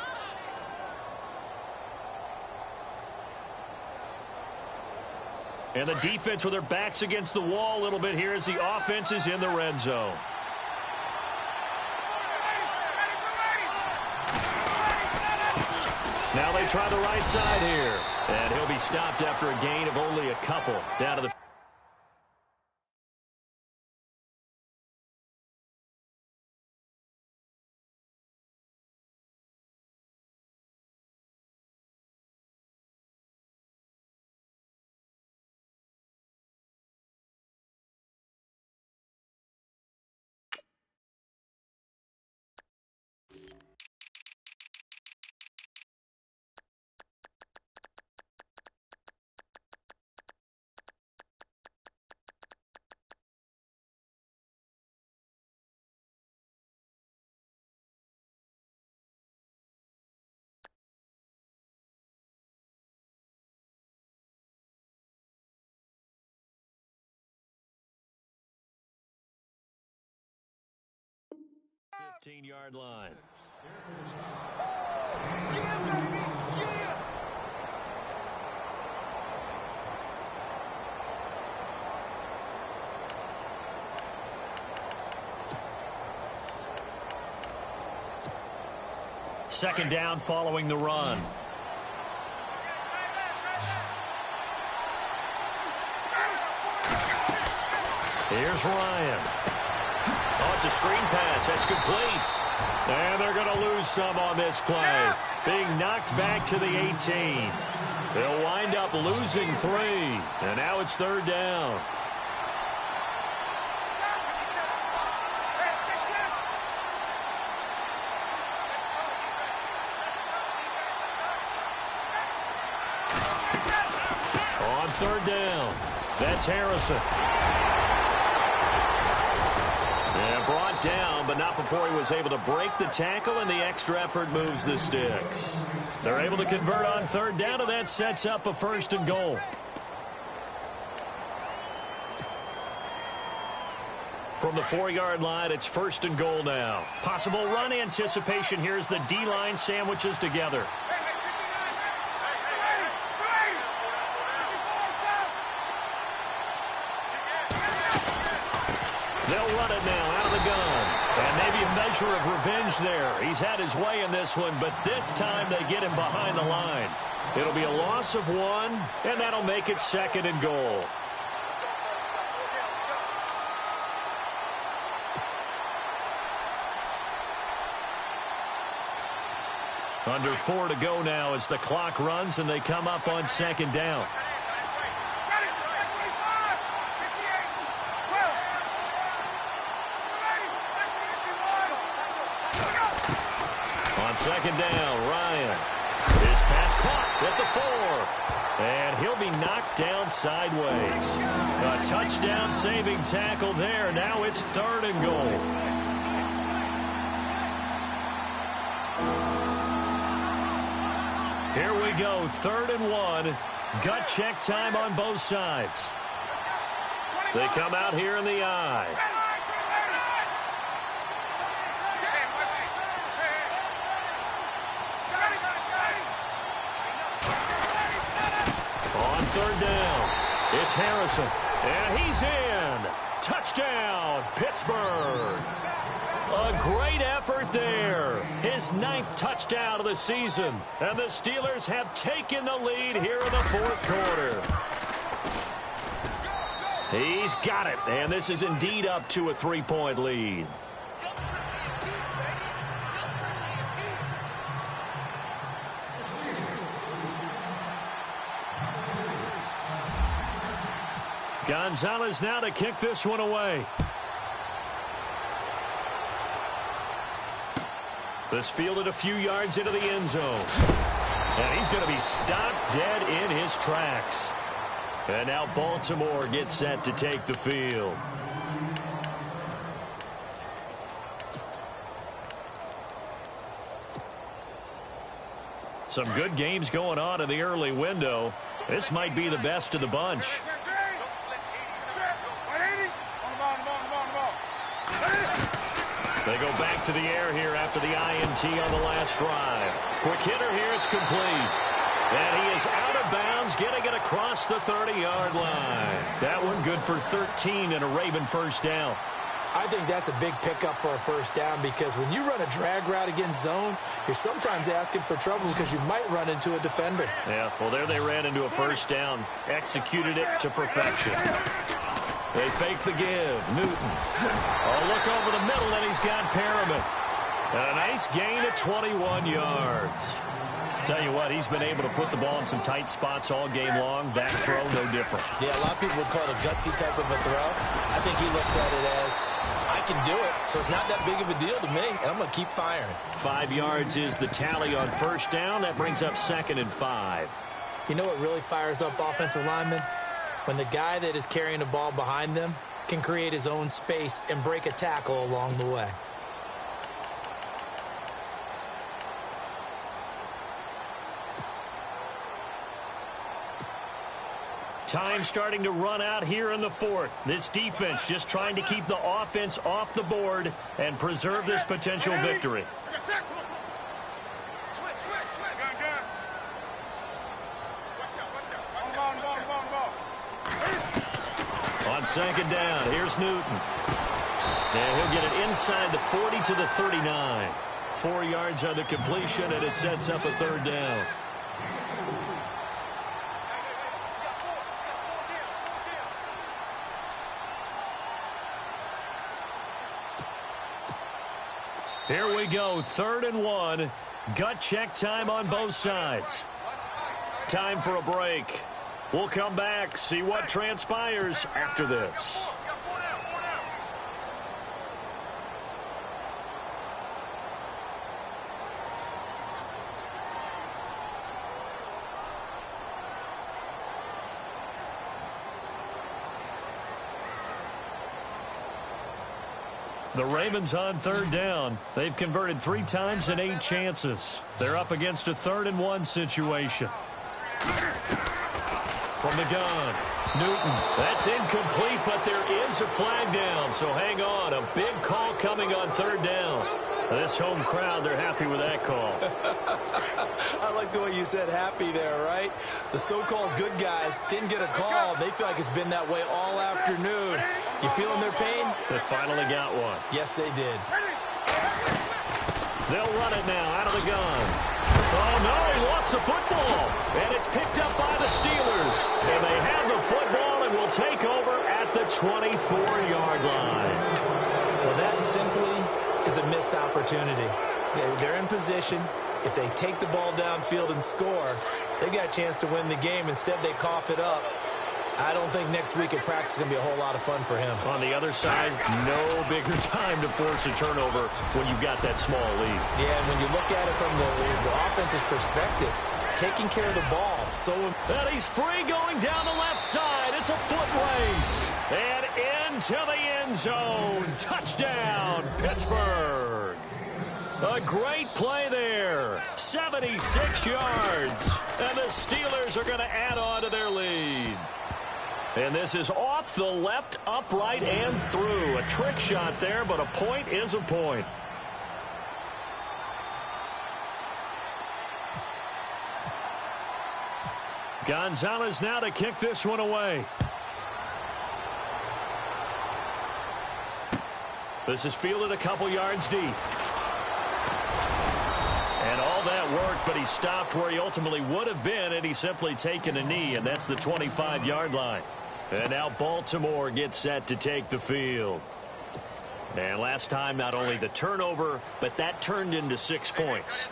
And the defense with their backs against the wall a little bit here as the offense is in the red zone. Now they try the right side here. And he'll be stopped after a gain of only a couple. Down to the 15-yard line. Second down following the run. Here's Ryan. Oh, it's a screen pass. That's complete. And they're going to lose some on this play. Being knocked back to the 18. They'll wind up losing 3. And now it's third down. On third down, that's Harrison. And brought down, but not before he was able to break the tackle, and the extra effort moves the sticks. They're able to convert on third down, and that sets up a 1st and goal. From the 4-yard line, it's 1st and goal now. Possible run anticipation here as the D-line sandwiches together. They'll run it now out of the gun. And maybe a measure of revenge there. He's had his way in this one, but this time they get him behind the line. It'll be a loss of 1, and that'll make it 2nd and goal. Under 4 to go now as the clock runs, and they come up on 2nd down. On 2nd down, Ryan. His pass caught at the 4. And he'll be knocked down sideways. A touchdown saving tackle there. Now it's 3rd and goal. Here we go, 3rd and 1. Gut check time on both sides. They come out here in the I. On 3rd down, it's Harrison. And he's in. Touchdown, Pittsburgh. A great effort there. His 9th touchdown of the season. And the Steelers have taken the lead here in the 4th quarter. He's got it. And this is indeed up to a 3-point lead. Gonzalez now to kick this one away. This fielded a few yards into the end zone. And he's going to be stopped dead in his tracks. And now Baltimore gets set to take the field. Some good games going on in the early window. This might be the best of the bunch. They go back to the air here after the INT on the last drive. Quick hitter here, it's complete. And he is out of bounds, getting it across the 30-yard line. That one good for 13 and a Raven 1st down. I think that's a big pickup for a 1st down because when you run a drag route against zone, you're sometimes asking for trouble because you might run into a defender. Yeah, well, there they ran into a 1st down. Executed it to perfection. They fake the give. Newton. Oh, look over the middle, and he's got Perriman. And a nice gain of 21 yards. Tell you what, he's been able to put the ball in some tight spots all game long. That throw, no different. Yeah, a lot of people would call it a gutsy type of a throw. I think he looks at it as, I can do it, so it's not that big of a deal to me, and I'm going to keep firing. 5 yards is the tally on 1st down. That brings up 2nd and 5. You know what really fires up offensive linemen? When the guy that is carrying the ball behind them can create his own space and break a tackle along the way. Time starting to run out here in the fourth. This defense just trying to keep the offense off the board and preserve this potential victory. On second down, here's Newton. And he'll get it inside the 40 to the 39. 4 yards on the completion, and it sets up a third down. Here we go, 3rd and 1. Gut check time on both sides. Time for a break. We'll come back, see what transpires after this. The Ravens on 3rd down. They've converted 3 times in 8 chances. They're up against a 3rd and 1 situation. From the gun, Newton. That's incomplete, but there is a flag down, so hang on. A big call coming on 3rd down. This home crowd, they're happy with that call. I like the way you said happy there, right? The so-called good guys didn't get a call. They feel like it's been that way all afternoon. You feeling their pain? They finally got one. Yes, they did. They'll run it now out of the gun. Oh, no, he lost the football. And it's picked up by the Steelers. And they have the football and will take over at the 24-yard line. Well, that simply is a missed opportunity. They're in position. If they take the ball downfield and score, they got a chance to win the game. Instead, they cough it up. I don't think next week at practice is going to be a whole lot of fun for him. On the other side, no bigger time to force a turnover when you've got that small lead. Yeah, and when you look at it from the offense's perspective, taking care of the ball, so important. And he's free going down the left side. It's a foot race. And into the end zone. Touchdown, Pittsburgh. A great play there. 76 yards. And the Steelers are going to add on to their lead. And this is off the left, upright, and through. A trick shot there, but a point is a point. Gonzalez now to kick this one away. This is fielded a couple yards deep. And all that worked, but he stopped where he ultimately would have been, and he's simply taken a knee, and that's the 25-yard line. And now Baltimore gets set to take the field. And last time, not only the turnover, but that turned into 6 points.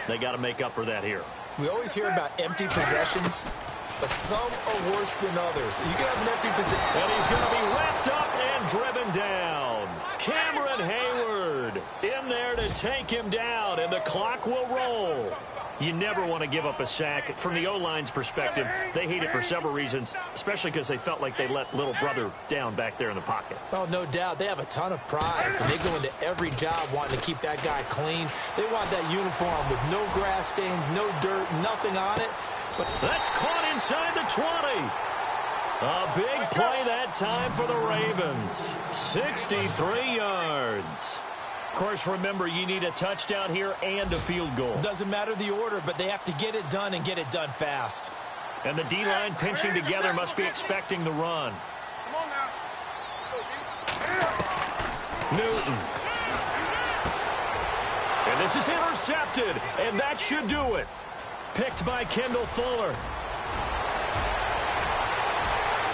They got to make up for that here. We always hear about empty possessions, but some are worse than others. You can have an empty possession. And he's going to be wrapped up and driven down. Cameron Hayward in there to take him down, and the clock will roll. You never want to give up a sack. From the O-line's perspective, they hate it for several reasons, especially because they felt like they let little brother down back there in the pocket. Oh, no doubt. They have a ton of pride, and they go into every job wanting to keep that guy clean. They want that uniform with no grass stains, no dirt, nothing on it. But that's caught inside the 20. A big play that time for the Ravens. 63 yards. Of course, remember, you need a touchdown here and a field goal. Doesn't matter the order, but they have to get it done and get it done fast. And the D-line pinching together must be expecting the run. Newton. And this is intercepted, and that should do it. Picked by Kendall Fuller.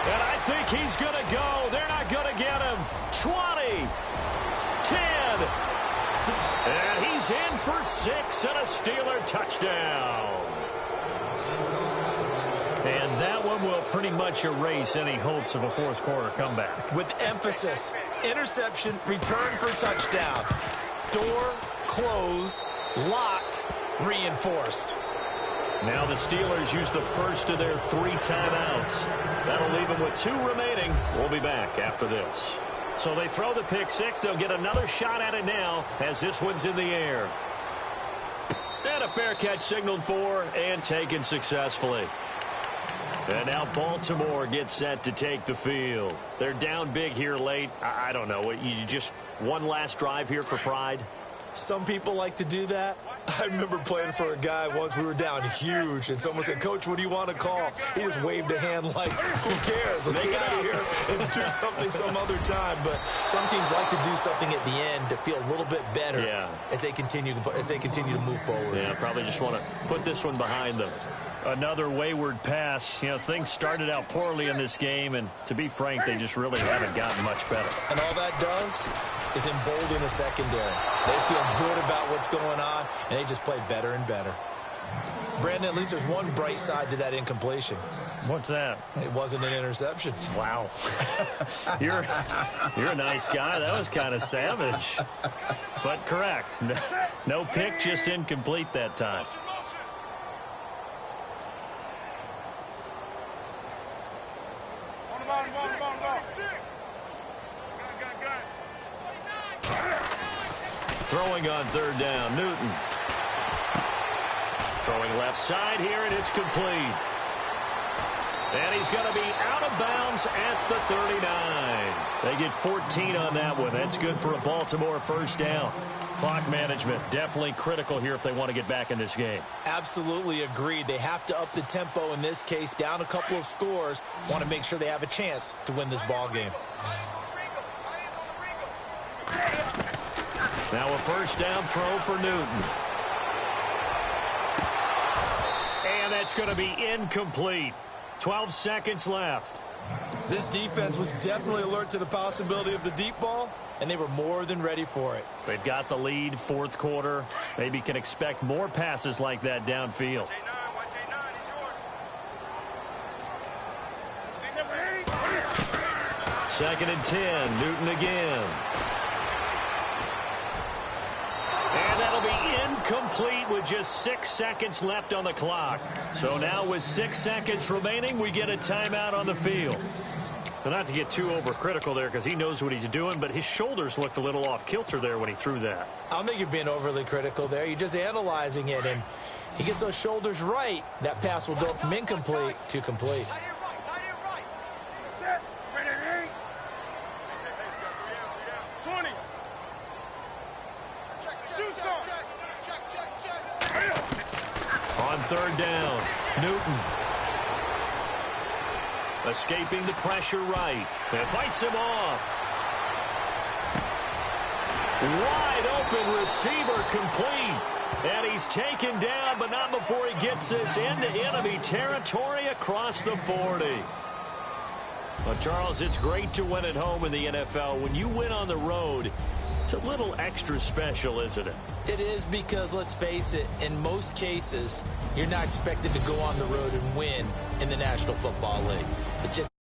And I think he's going to go. They're not going to get him. 20. 10. And he's in for 6 and a Steeler touchdown. And that one will pretty much erase any hopes of a fourth quarter comeback. With emphasis, interception, return for touchdown. Door closed, locked, reinforced. Now the Steelers use the first of their 3 timeouts. That'll leave them with 2 remaining. We'll be back after this. So they throw the pick 6. They'll get another shot at it now as this one's in the air. And a fair catch signaled for and taken successfully. And now Baltimore gets set to take the field. They're down big here late. I don't know. You just one last drive here for pride? Some people like to do that. I remember playing for a guy once. We were down huge, and someone said, "Coach, what do you want to call?" He just waved a hand like, "Who cares? Let's get out of here and do something some other time." But some teams like to do something at the end to feel a little bit better as they continue to move forward. Yeah, probably just want to put this one behind them. Another wayward pass. You know, things started out poorly in this game, and to be frank, they just really haven't gotten much better. And all that does is embolden the secondary. They feel good about what's going on, and they just play better and better. Brandon, at least there's one bright side to that incompletion. What's that? It wasn't an interception. Wow. You're a nice guy. That was kind of savage. But correct. No pick, just incomplete that time. Throwing on third down, Newton. Throwing left side here, and it's complete. And he's going to be out of bounds at the 39. They get 14 on that one. That's good for a Baltimore first down. Clock management definitely critical here if they want to get back in this game. Absolutely agreed. They have to up the tempo in this case, down a couple of scores. Want to make sure they have a chance to win this ball game. Now a first down throw for Newton. And that's going to be incomplete. 12 seconds left. This defense was definitely alert to the possibility of the deep ball, and they were more than ready for it. They've got the lead, fourth quarter. Maybe can expect more passes like that downfield. Second and 10, Newton again. And that'll be incomplete with just 6 seconds left on the clock. So now with 6 seconds remaining, we get a timeout on the field. Now, not to get too overcritical there because he knows what he's doing, but his shoulders looked a little off kilter there when he threw that. I don't think you're being overly critical there. You're just analyzing it, and he gets those shoulders right. That pass will go from incomplete to complete. On third down, Newton. Escaping the pressure right. And fights him off. Wide open receiver complete. And he's taken down, but not before he gets this into enemy territory across the 40. Well, Charles, it's great to win at home in the NFL. When you win on the road, it's a little extra special, isn't it? It is because, let's face it, in most cases, you're not expected to go on the road and win in the National Football League. It just